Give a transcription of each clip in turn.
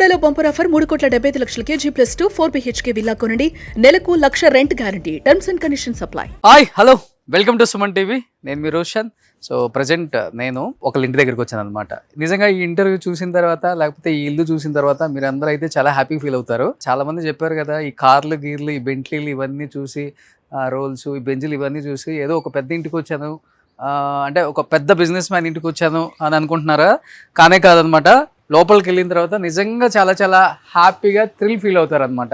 బెల్లుగూడలో bumper offer 3,75,00,000 G+2 4 BHK villa కొనండి. నెలకు 1,00,000 rent guarantee. Terms and conditions apply. Hi hello welcome to Suman TV. నేను మీ Roshan. So present నేను ఒకళ్ళ ఇంటి దగ్గరికి వచ్చాను అనమాట. నిజంగా ఈ ఇంటర్వ్యూ చూసిన తర్వాత లేకపోతే ఈ ఇల్లు చూసిన తర్వాత మీరు అందరూ అయితే చాలా హ్యాపీ ఫీల్ అవుతారు. చాలా మంది చెప్పారు కదా, ఈ కార్లు గీర్లు ఈ బెంట్లీలు ఇవన్నీ చూసి రోల్స్ ఈ బెంజులు ఇవన్నీ చూసి ఏదో ఒక పెద్ద ఇంటికి వచ్చాను, అంటే ఒక పెద్ద బిజినెస్ మ్యాన్ ఇంటికి వచ్చాను అని అనుకుంటున్నారా? కానే కాదనమాట. లోపలికి వెళ్ళిన తర్వాత నిజంగా చాలా చాలా హ్యాపీగా థ్రిల్ ఫీల్ అవుతారు అనమాట.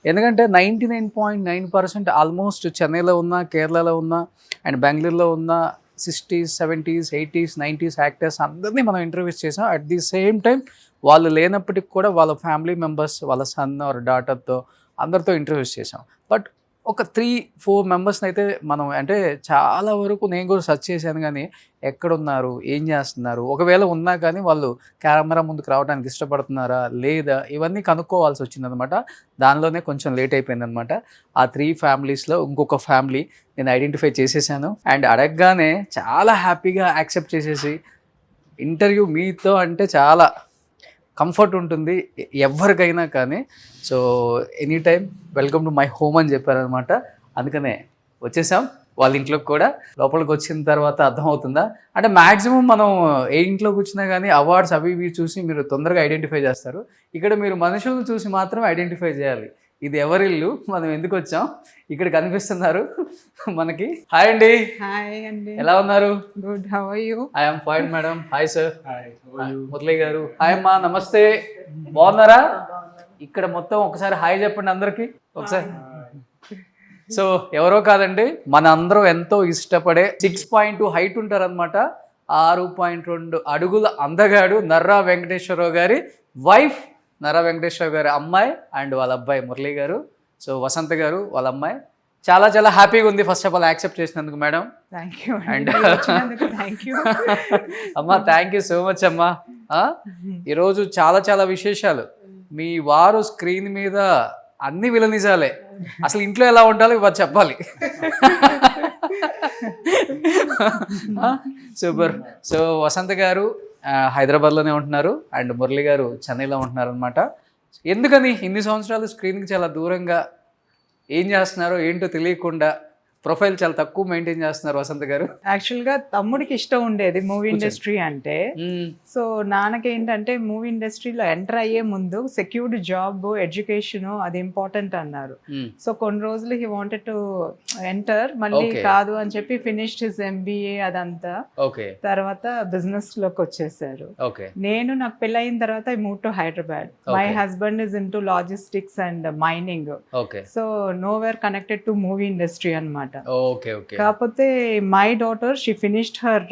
ఎందుకంటే 99.9% ఆల్మోస్ట్ చెన్నైలో ఉన్న, కేరళలో ఉన్న అండ్ బెంగళూరులో ఉన్న 60s, 70s, 80s, 90s actors అందరినీ మనం ఇంటర్వ్యూస్ చేసాం. అట్ ది సేమ్ టైం వాళ్ళు లేనప్పటికి కూడా వాళ్ళ ఫ్యామిలీ మెంబర్స్, వాళ్ళ సన్ ఆర్ డాటర్తో అందరితో ఇంటర్వ్యూస్ చేసాం. బట్ ఒక 3-4 మెంబర్స్ని అయితే మనం, అంటే చాలా వరకు నేను కూడా సెర్చ్ చేశాను కానీ ఎక్కడున్నారు, ఏం చేస్తున్నారు, ఒకవేళ ఉన్నా కానీ వాళ్ళు కెమెరా ముందుకు రావడానికి ఇష్టపడుతున్నారా లేదా, ఇవన్నీ కనుక్కోవాల్సి వచ్చిందనమాట. దానిలోనే కొంచెం లేట్ అయిపోయిందనమాట. ఆ 3 ఫ్యామిలీస్లో ఇంకొక ఫ్యామిలీ నేను ఐడెంటిఫై చేసేసాను. అండ్ అడగగానే చాలా హ్యాపీగా యాక్సెప్ట్ చేసేసి, ఇంటర్వ్యూ మీతో అంటే చాలా కంఫర్ట్ ఉంటుంది ఎవరికైనా కానీ. So any time welcome to my home అని చెప్పారనమాట. అందుకనే వచ్చేసాం వాళ్ళ ఇంట్లోకి కూడా. లోపలికి వచ్చిన తర్వాత అర్థమవుతుందా, అంటే మ్యాక్సిమం మనం ఏ ఇంట్లోకి వచ్చినా కానీ అవార్డ్స్ అవి ఇవి చూసి మీరు తొందరగా ఐడెంటిఫై చేస్తారు. ఇక్కడ మీరు మనుషులను చూసి మాత్రం ఐడెంటిఫై చేయాలి. ఇది ఎవరిల్లు, మనం ఎందుకు వచ్చాం, ఇక్కడ కనిపిస్తున్నారు మనకి. హాయ్ అండి. హాయ్ అండి. ఎలా ఉన్నారు? Good, how are you? I am fine madam. Hi sir. Murali గారు. హాయ్ అమ్మా, నమస్తే. బాగున్నారా? ఇక్కడ మొత్తం ఒకసారి హాయ్ చెప్పండి అందరికి ఒకసారి. సో ఎవరో కాదండి, మన అందరూ ఎంతో ఇష్టపడే 6.2 హైట్ ఉంటారనమాట, 6.2 అడుగుల అందగాడు నర్రా వెంకటేశ్వరరావు గారి వైఫ్, నర్రా వెంకటేశ్వరరావు గారి అమ్మాయి అండ్ వాళ్ళ అబ్బాయి మురళి గారు. సో వసంత గారు వాళ్ళ అమ్మాయి. చాలా చాలా హ్యాపీగా ఉంది ఫస్ట్ ఆఫ్ ఆల్ యాక్సెప్ట్ చేసినందుకు మేడం. థాంక్యూ అండ్ థాంక్యూ అమ్మా, థ్యాంక్ యూ సో మచ్ అమ్మా. ఈరోజు చాలా చాలా విశేషాలు. మీ వారు స్క్రీన్ మీద అన్ని విలనిజాలే, అసలు ఇంట్లో ఎలా ఉండాలో ఇవాళ చెప్పాలి. సూపర్. సో వసంత గారు హైదరాబాద్లోనే ఉంటున్నారు అండ్ మురళి గారు చెన్నైలో ఉంటున్నారు అనమాట. ఎందుకని ఇన్ని సంవత్సరాలు స్క్రీన్కి చాలా దూరంగా ఏం చేస్తున్నారో ఏంటో తెలియకుండా ప్రొఫైల్ చాలా తక్కువ మెయింటైన్ చేస్తున్నారు వసంత గారు? యాక్చువల్గా తమ్ముడికి ఇష్టం ఉండేది మూవీ ఇండస్ట్రీ అంటే. సో నాన్నకి ఏంటంటే మూవీ ఇండస్ట్రీలో ఎంటర్ అయ్యే ముందు సెక్యూర్డ్ జాబ్, ఎడ్యుకేషన్ అది ఇంపార్టెంట్ అన్నారు. సో కొన్ని రోజులు హీ వాంటెడ్ టు ఎంటర్, మళ్ళీ కాదు అని చెప్పి ఫినిష్డ్ హిస్ MBA అదంతా. తర్వాత బిజినెస్ లోకి వచ్చేసారు. నేను నాకు పెళ్ళయిన తర్వాత I move to Hyderabad. My husband is in to logistics and mining. So nowhere connected to movie industry అన్నమాట. కాకపోతే my daughter she finished her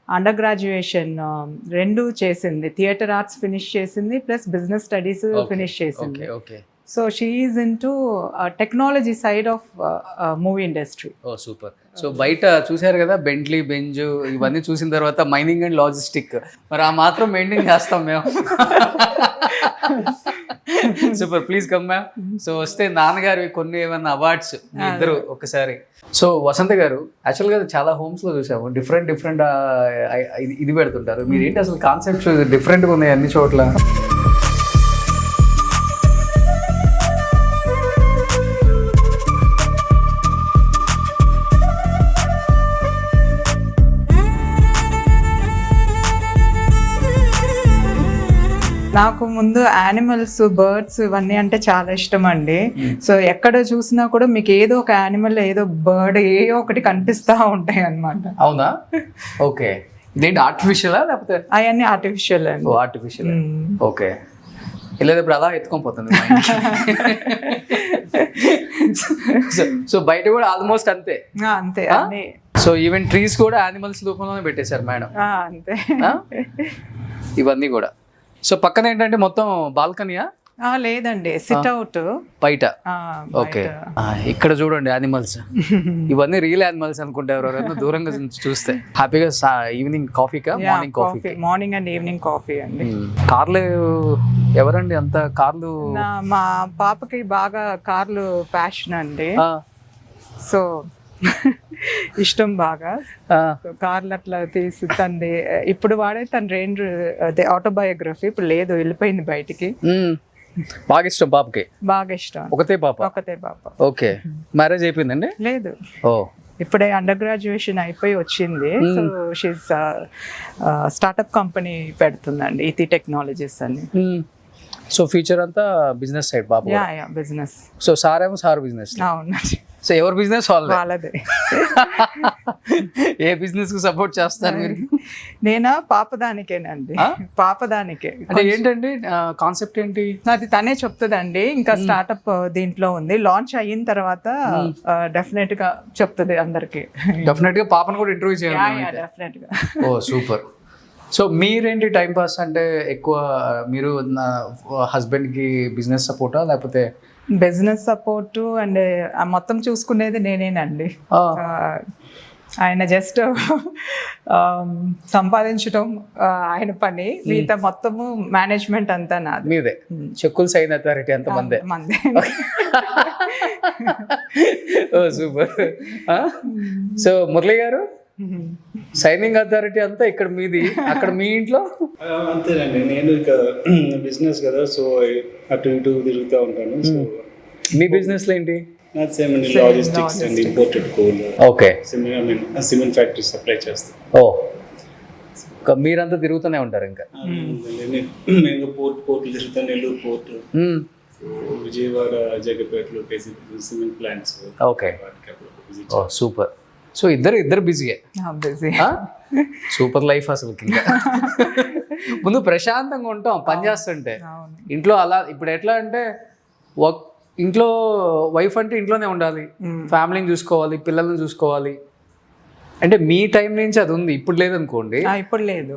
under graduation, 2 చేసింది. థియేటర్ ఆర్ట్స్ ఫినిష్ చేసింది ప్లస్ బిజినెస్ స్టడీస్ ఫినిష్ చేసింది. So she is into technology side of movie industry. Oh super. So బయట చూసారు కదా Bentley, Benz ఇవన్నీ చూసిన తర్వాత మైనింగ్ అండ్ లాజిస్టిక్, మరి ఆ మాత్రం మెయింటైన్ చేస్తాం మేము. Super, please come ma'am. So వస్తే నాన్నగారు కొన్ని ఏమన్నా అవార్డ్స్ ఇద్దరు ఒకసారి. సో వసంత గారు, యాక్చువల్గా చాలా హోమ్స్ లో చూసాము డిఫరెంట్ ఇది పెడుతుంటారు. మీరు ఏంటి అసలు కాన్సెప్ట్స్ డిఫరెంట్గా ఉన్నాయి అన్ని చోట్ల? నాకు ముందు యానిమల్స్, బర్డ్స్ ఇవన్నీ అంటే చాలా ఇష్టం అండి. సో ఎక్కడ చూసినా కూడా మీకు ఏదో ఒక యానిమల్, ఏదో బర్డ్, ఏదో ఒకటి కనిపిస్తా ఉంటాయి అన్నమాట. అవునా? ఓకే. ఇదేంటి ఆర్టిఫిషియలా లేకపోతే? అవన్నీ ఆర్టిఫిషియల్ అండి. ఆర్టిఫిషియల్. ఓకే. వెళ్ళేటప్పుడు అలా ఎత్తుకొని పోతుంది. సో బయట కూడా ఆల్మోస్ట్ అంతే. అంతే. సో ఈవెన్ ట్రీస్ కూడా యానిమల్స్ రూపంలోనే పెట్టేశారు మేడం. అంతే. ఇవన్నీ కూడా. సో పక్కన ఏంటంటే మొత్తం బాల్కనీయా? లేదండి, సిట్ అవుట్ బయట. ఓకే. ఇక్కడ చూడండి యానిమల్స్, ఇవన్నీ రియల్ యానిమల్స్ అనుకుంటే ఎవరైనా దూరంగా చూస్తే. హ్యాపీగా ఈవినింగ్ కాఫీకా? Morning coffee. Morning and evening coffee అండి. కార్లు ఎవరండి అంత కార్లు? మా పాపకి బాగా కార్లు ప్యాషన్ అండి. సో ఇష్టం బాగా. సో కార్లు అట్లా తీసి తనది ఇప్పుడు వాడే తన రేంజ్ అదే ఆటోబయోగ్రఫీ ఇప్పుడు లేదు, వెళ్ళిపోయింది బయటికి. బాగా ఇష్టం పాపకి. బాగా ఇష్టం. ఒకతే పాప. ఒకతే పాప. ఓకే, మ్యారేజ్ అయిపోయిందండి? లేదు, ఓ ఇప్పుడే అండర్ గ్రాడ్యుయేషన్ అయిపోయి వచ్చింది. సో షీస్ స్టార్ట్అప్ కంపెనీ పెడుతుందండి, ఇతి టెక్నాలజీస్ అని. సో ఫ్యూచర్ అంతా బిజినెస్ సైడ్ పాప. Yeah business. So sir business. అవును, సో ఎవరి బిజినెస్ వాళ్ళదే. ఏ బిజినెస్ కు సపోర్ట్ చేస్తారు మీరు? నేనా పాపదానికేనండి, పాపదానికే. అంటే ఏంటండి కాన్సెప్ట్ ఏంటి? అది తనే చెప్తుందండి. ఇంకా స్టార్ట్అప్ దీంట్లో ఉంది, లాంచ్ అయిన తర్వాత డెఫినెట్ గా చెప్తుంది అందరికి. డెఫినెట్ గా పాపను కూడా ఇంటర్వ్యూ చేయాలి. డెఫినెట్ గా. ఓ సూపర్. సో మీరేంటి టైం పాస్ అంటే ఎక్కువ మీరు హస్బెండ్ కి బిజినెస్ సపోర్టా లేకపోతే? బిజినెస్ సపోర్ట్ అండ్ మొత్తం చూసుకునేది నేనేనండి. ఆయన జస్ట్ సంపాదించడం ఆయన పని, మిగతా మొత్తము మేనేజ్మెంట్ అంతా నాది. మీదే. చెక్కులు సైన్ అథారిటీ ఎంత మందే? మందే. ఓ సూపర్. సో మురళి గారు, సైనింగ్ అథారిటీ అంతా ఇక్కడ మీది, అక్కడ మీ ఇంట్లో? అంతేనండి, నేను ఇక బిజినెస్ కదా, సో అటు ఇటు తిరుగుతూ ఉంటాను. సో మీ బిజినెస్ లో ఏంటి? నాది సేమ్ అండి, logistics and imported coal. Okay, cement factory supply చేస్తాం. ఓ మీరంతా తిరుగుతూనే ఉంటారు ఇంకా? నేను పోర్ట్లు తిరుగుతాను, నెల్లూరు పోర్ట్, విజయవాడ, జగపేటలో cement plants. Okay, oh super. So ఇద్దరు బిజీయే. సూపర్ లైఫ్ అసలు. ఇంకా ముందు ప్రశాంతంగా ఉంటాం పని చేస్తుంటే. ఇంట్లో అలా ఇప్పుడు ఎట్లా అంటే ఇంట్లో వైఫ్ అంటే ఇంట్లోనే ఉండాలి, ఫ్యామిలీని చూసుకోవాలి, పిల్లల్ని చూసుకోవాలి. అంటే మీ టైం నుంచి అది ఉంది, ఇప్పుడు లేదనుకోండి. ఇప్పుడు లేదు.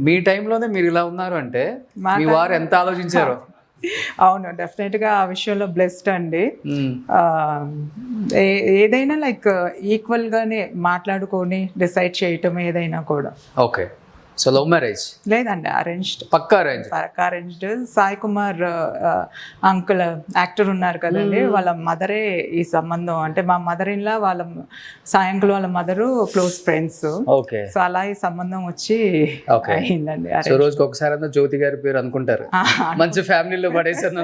మీ టైంలోనే మీరు ఇలా ఉన్నారు అంటే మీ వారు ఎంత ఆలోచించారో. అవును, డెఫినెట్ గా ఆ విషయంలో బ్లెస్డ్ అండి. ఏదైనా లైక్ ఈక్వల్ గానే మాట్లాడుకొని డిసైడ్ చేయటం ఏదైనా కూడా. ఓకే, సో లవ్ మ్యారేజ్ లేదండి, అరేంజ్డ్. పక్కా arranged. Sai Kumar uncle actor ఉన్నారు కదండి, వాళ్ళ మదరే ఈ సంబంధం. అంటే మా మదర్ ఇన్ లా వాళ్ళ సాయి అంకుల్ వాళ్ళ mother close friends. Okay, so అలా ఈ సంబంధం వచ్చి అయిందండి. సో రోజుకి ఒకసారి అంతా జ్యోతి గారి పేరు అనుకుంటారు, మంచి ఫ్యామిలీలో పడేసాను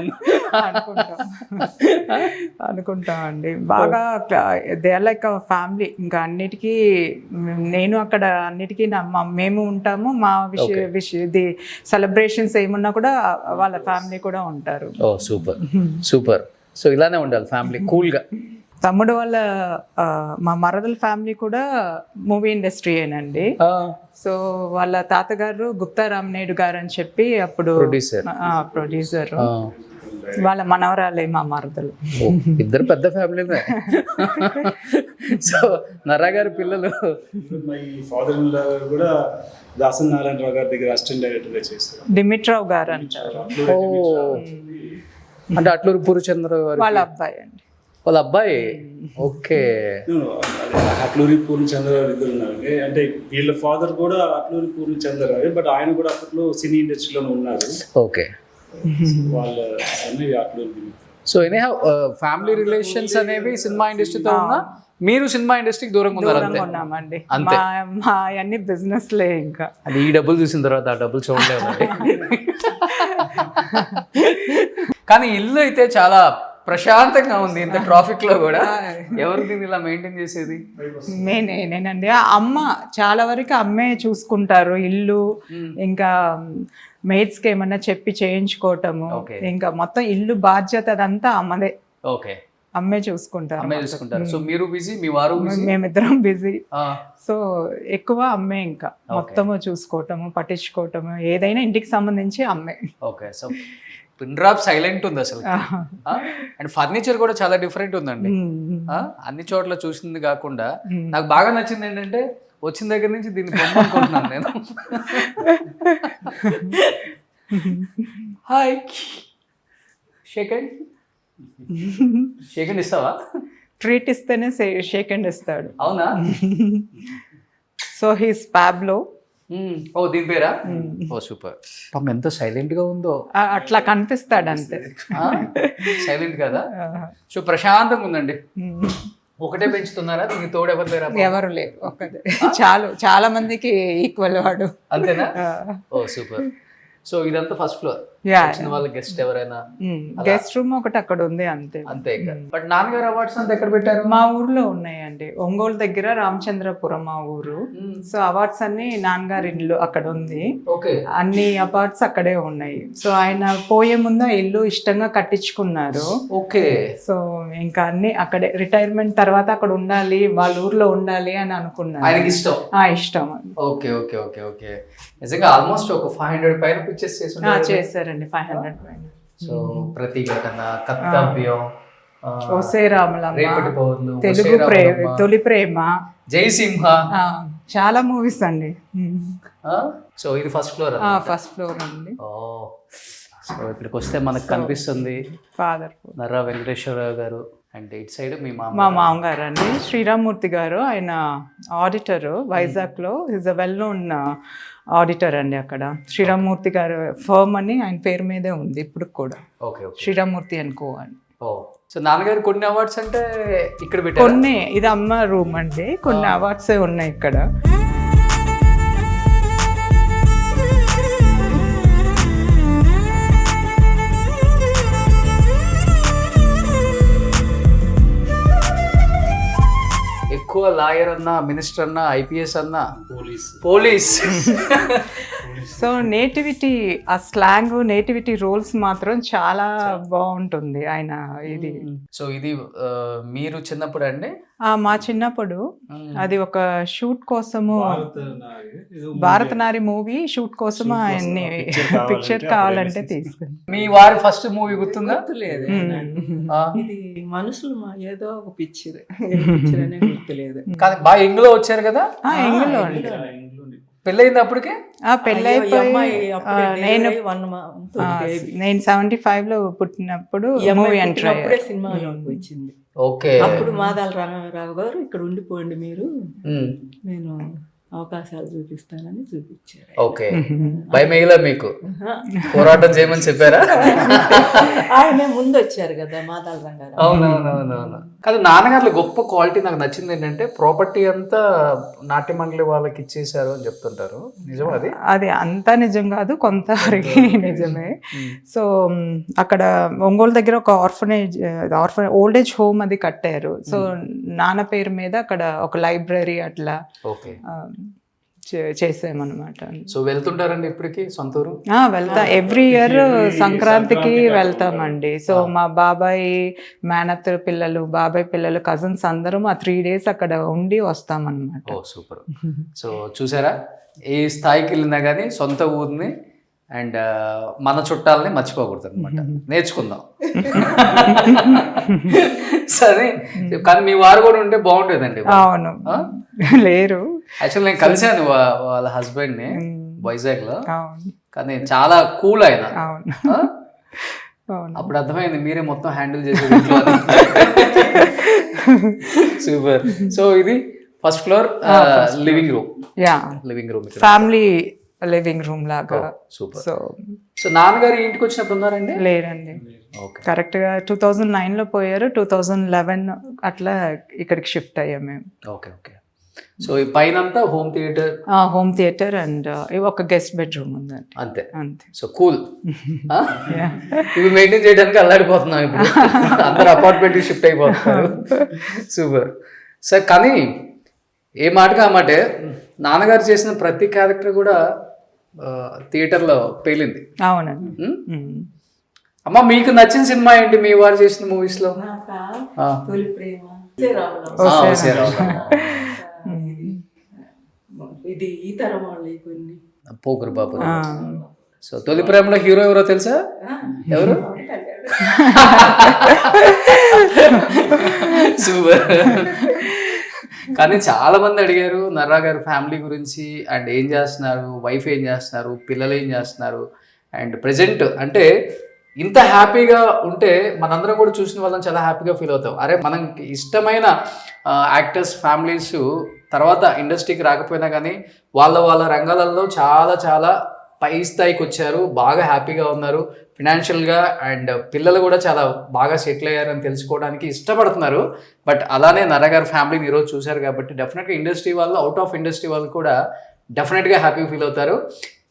అనుకుంటాం అండి. బాగా దే ఆర్ లైక్ ఫ్యామిలీ. ఇంకా అన్నిటికీ నేను అక్కడ అన్నిటికీ మేము ఉంటాము. మా ఇది సెలబ్రేషన్స్ ఏమున్నా కూడా వాళ్ళ ఫ్యామిలీ కూడా ఉంటారు. ఓ సూపర్ సూపర్. సో ఇలానే ఉండాలి ఫ్యామిలీ, కూల్ గా. తమ్ముడు వాళ్ళ మా మరదల ఫ్యామిలీ కూడా మూవీ ఇండస్ట్రీయేనండి. సో వాళ్ళ తాతగారు గుప్తా రామనాయుడు గారు అని చెప్పి అప్పుడు ప్రొడ్యూసర్. వాళ్ళ మనవరాలే మా మరదలు. ఇద్దరు పెద్ద ఫ్యామిలీ. సో నర్రా గారి పిల్లలు. మై ఫాదర్ ఇన్ లా కూడా దాసన్ నారాయణరావు గారి దగ్గర అసిస్టెంట్ డైరెక్టర్ గా చేస్తారు. డిమిట్రావ్ గారు అంటారు. అంటే అట్లూరి పూర్ణచంద్ర గారు వాళ్ళ అబ్బాయి అండి. వాళ్ళ అబ్బాయి. ఓకే, అట్లూరి పూర్ణచంద్ర గారు ఇద్దరు ఉన్నారు. అంటే వీళ్ళ ఫాదర్ కూడా అట్లూరి పూర్ణచంద్ర గారు, బట్ ఆయన కూడా అప్పట్లో సినీ ఇండస్ట్రీలోనే ఉన్నారు. ఓకే, వాళ్ళ Atluri. So anyhow family relations అనేవి సినిమా ఇండస్ట్రీతో ఉన్నా మీరు సినిమా ఇండస్ట్రీకి దూరంగా ఉన్నామండి. మా అన్ని బిజినెస్ లే. ఇంకా అది ఈ డబ్బులు చూసిన తర్వాత ఆ డబ్బులు చూడలేదు. కానీ ఇల్లు అయితే చాలా ప్రశాంతంగా ఉంది, ఇంత ట్రాఫిక్ లో కూడా. ఎవరు దీన్ని ఇలా మెయింటైన్ చేసేది? నేనండి. అమ్మ చాలా వరకు అమ్మే చూసుకుంటారు ఇల్లు. ఇంకా మేట్స్ కి ఏమన్నా చెప్పి చేయించుకోవటము, ఇంకా మొత్తం ఇల్లు బాధ్యత అదంతా అమ్మదే. ఓకే, అమ్మే చూసుకుంటారు. సో మీరు బిజీ, మీ వారు మేమిద్దరం బిజీ. సో ఎక్కువ అమ్మే, ఇంకా మొత్తము చూసుకోవటము, పట్టించుకోవటము, ఏదైనా ఇంటికి సంబంధించి అమ్మే. Okay, so pin drop silent ఉంది అసలు. అండ్ ఫర్నిచర్ కూడా చాలా డిఫరెంట్ ఉందండి. అన్ని చోట్ల చూసింది కాకుండా నాకు బాగా నచ్చింది ఏంటంటే వచ్చిన దగ్గర నుంచి దీన్ని బొమ్మ అనుకుంటున్నాను నేను. హాయ్, షేక్ హ్యాండ్ ఇస్తావా? ట్రీట్ ఇస్తేనే షేక్ హ్యాండ్ ఇస్తాడు. అవునా? So he's Pablo. ఓ దీని పేరా? ఓ సూపర్. పాపం ఎంత సైలెంట్ గా ఉందో. అట్లా కనిపిస్తాడు అంతే. సైలెంట్ కదా. సో ప్రశాంతంగా ఉందండి. ఒకటే పెంచుతున్నారా? దీనికి తోడు ఎవరు లేరా? ఎవరు లేరు, ఒక్కదే చాలా మందికి ఈక్వల్ వాడు. అంతేనా? ఓ సూపర్. సో ఇదంతా ఫస్ట్ ఫ్లోర్. వచ్చిన వాళ్ళ గెస్ట్ ఎవరైనా గెస్ట్ రూమ్ ఒకటి అక్కడ ఉంది అంతే. అంతే. బట్ నాన్నగారు అవార్డ్స్ అంతా ఎక్కడ పెట్టారు? మా ఊర్లో ఉన్నాయండి, ఒంగోలు దగ్గర రామచంద్రపురం మా ఊరు. సో అవార్డ్స్ అన్ని నాన్నగారి ఇల్లు అక్కడ ఉంది. ఓకే. అన్ని అవార్డ్స్ అక్కడే ఉన్నాయి. సో ఆయన పోయే ముందు ఆ ఇల్లు ఇష్టంగా కట్టించుకున్నారు. ఓకే. సో ఇంకా అన్ని అక్కడే, రిటైర్మెంట్ తర్వాత అక్కడ ఉండాలి, వాళ్ళ ఊర్లో ఉండాలి అని అనుకున్నారు. ఆయనకి ఇష్టం. ఇష్టం. Okay okay okay okay. నిజంగా ఆల్మోస్ట్ ఒక 500 పైన పిక్చర్స్ చేశారండి, 500 పైన. సో ప్రతిఘటన, కర్తవ్యం, ఓసే రాములమ్మ, రేపటి పౌర్లు, తెలుగు తొలి ప్రేమ, జయసింహ, చాలా మూవీస్ అండి. సో ఇది ఫస్ట్ ఫ్లోర్. ఫస్ట్ ఫ్లోర్ అండి. సో ఇక్కడికి వస్తే మనకు కనిపిస్తుంది ఫాదర్ నర్రా వెంకటేశ్వరరావు గారు. అండ్ ఇటు సైడ్ మీ మా మామగారు అండి, శ్రీరామ్మూర్తి గారు. ఆయన ఆడిటర్ వైజాగ్ లో, is a well known auditor అండి అక్కడ. శ్రీరామ్మూర్తి గారు ఫర్మ్ అని ఆయన పేరు మీదే ఉంది ఇప్పుడు కూడా, శ్రీరామ్మూర్తి అనుకో అని. సో నాన్నగారు కొన్ని అవార్డ్స్ అంటే ఇక్కడ పెట్టారు. కొన్ని, ఇది అమ్మ రూమ్ అండి, కొన్ని అవార్డ్స్ ఉన్నాయి ఇక్కడ. ఎక్కువ లాయర్ అన్నా, మినిస్టర్ అన్నా, ఐపీఎస్ అన్నా, పోలీస్. సో నేటివిటీ, ఆ స్లాంగ్, నేటివిటీ రోల్స్ మాత్రం చాలా బాగుంటుంది ఆయన ఇది. సో ఇది మీరు చిన్నప్పుడు అండి? మా చిన్నప్పుడు అది ఒక షూట్ కోసము, భారతనారి మూవీ షూట్ కోసం ఆయన్ని పిక్చర్ కావాలంటే తీసుకుని. మీ వారి ఫస్ట్ మూవీ గుర్తుందా? గుర్తులేదు. ఇది మనుషులు ఏదో ఒక పిక్చర్ అనే గుర్తులేదు. కానీ బాగా ఇంగ్లో వచ్చారు కదా? ఇంగ్లో పెళ్ళయింది అప్పటికే? పెళ్ళైపోయి నేను 75 లో పుట్టినప్పుడు మూవీ ఎంటర్ అప్పుడే సినిమాలోకి వచ్చింది. ఓకే. అప్పుడు మాదాల రామారావు గారు ఇక్కడ ఉండిపోండి మీరు, నేను అవకాశాలు చూపిస్తానని చూపించారు. ఓకే. భయం వేయలే మీకు? పోరాటం చేయమని చెప్పారా? ఆయనే ముందు వచ్చారు కదా మాదాల రంగారావు. అవునవునవునవును. కానీ నాన్నగారు గొప్ప క్వాలిటీ నాకు నచ్చింది ఏంటంటే, ప్రాపర్టీ అంతా నాట్య మండలి వాళ్ళకి ఇచ్చేసారు అని చెప్తుంటారు. నిజం అది? అది అంతా నిజం కాదు, కొంత నిజమే. సో అక్కడ ఒంగోలు దగ్గర ఒక ఓల్డ్ ఏజ్ హోమ్ అది కట్టారు. సో నాన్న పేరు మీద అక్కడ ఒక లైబ్రరీ అట్లా చేసామన్నమాట. సో వెళ్తుంటారండి ఇప్పటికి సొంతూరు? వెళ్తా, ఎవ్రీ ఇయర్ సంక్రాంతికి వెళ్తామండి. సో మా బాబాయ్ మేనత్ పిల్లలు, బాబాయ్ పిల్లలు, కజిన్స్ అందరం ఆ 3 days అక్కడ ఉండి వస్తామన్నమాట. ఓ సూపర్. సో చూసారా, ఏ స్థాయికి వెళ్ళినా కానీ సొంత ఊరిని అండ్ మన చుట్టాలని మర్చిపోకూడదు అనమాట. నేర్చుకుందాం. సరే. కానీ మీ వారు కూడా ఉంటే బాగుండేదండి. అవును, లేరు. యాక్చువల్ నేను కలిశాను వాళ్ళ హస్బెండ్ ని వైజాగ్ లో, కానీ చాలా కూల్ ఆయన. అప్పుడు అర్థమైంది మీరే మొత్తం హ్యాండిల్ చేసేది. సూపర్. సో ఇది first floor living room. Living room, family living room లాగా. సూపర్. సో నాన్నగారు ఇంటికి వచ్చినప్పుడు ఉన్నారండి? లేరండి, కరెక్ట్ గా 2009 లో పోయారు. 2011 అట్లా ఇక్కడికి షిఫ్ట్ అయ్యాం మేము. Okay okay. సో ఈ పైన అంతా హోమ్ థియేటర్ అండ్ ఒక గెస్ట్ బెడ్రూమ్ ఉందండి. అంతే అంతే. So cool. ఇవి మెయింటైన్ చేయడానికి అల్లాడిపోతున్నాం ఇప్పుడు. అందరు అపార్ట్మెంట్ షిఫ్ట్ అయిపోతున్నారు. Super sir. కానీ ఏ మాటగా ఆ మాటే, నాన్నగారు చేసిన ప్రతి క్యారెక్టర్ కూడా థియేటర్లో పేలింది. అవునండి. అమ్మ మీకు నచ్చిన సినిమా ఏంటి మీ వారు చేసిన మూవీస్ లో? తొలి ప్రేమ, ఇది ఈ తరం వాళ్ళే కొన్ని. పోకురు బాబు. సో తొలి ప్రేమలో హీరో ఎవరో తెలుసా? ఎవరు? సూపర్. కానీ చాలా మంది అడిగారు నర్రా గారు ఫ్యామిలీ గురించి, అండ్ ఏం చేస్తున్నారు, వైఫ్ ఏం చేస్తున్నారు, పిల్లలు ఏం చేస్తున్నారు, అండ్ ప్రజెంట్ అంటే ఇంత హ్యాపీగా ఉంటే మనందరం కూడా చూసిన వాళ్ళని చాలా హ్యాపీగా ఫీల్ అవుతాం. అరే మనకి ఇష్టమైన యాక్టర్స్ ఫ్యామిలీస్ తర్వాత ఇండస్ట్రీకి రాకపోయినా కానీ వాళ్ళ రంగాలలో చాలా చాలా పై స్థాయికి వచ్చారు, బాగా హ్యాపీగా ఉన్నారు ఫినాన్షియల్గా, అండ్ పిల్లలు కూడా చాలా బాగా సెటిల్ అయ్యారని తెలుసుకోవడానికి ఇష్టపడుతున్నారు. బట్ అలానే నర్రా గారి ఫ్యామిలీని ఈరోజు చూశారు కాబట్టి డెఫినెట్గా ఇండస్ట్రీ వాళ్ళు, అవుట్ ఆఫ్ ఇండస్ట్రీ వాళ్ళు కూడా డెఫినెట్గా హ్యాపీ ఫీల్ అవుతారు.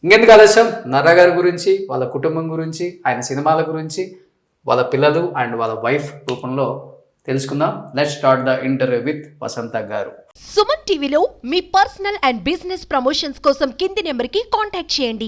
ఇంకెందుకు ఆలస్యం, నర్రా గారి గురించి, వాళ్ళ కుటుంబం గురించి, ఆయన సినిమాల గురించి, వాళ్ళ పిల్లలు అండ్ వాళ్ళ వైఫ్ రూపంలో తెలుసుకుందాం. Let's start the interview with Vasantha గారు. సుమన్ టీవీలో మీ పర్సనల్ అండ్ బిజినెస్ ప్రమోషన్స్ కోసం కింది నెంబర్కి కాంటాక్ట్ చేయండి.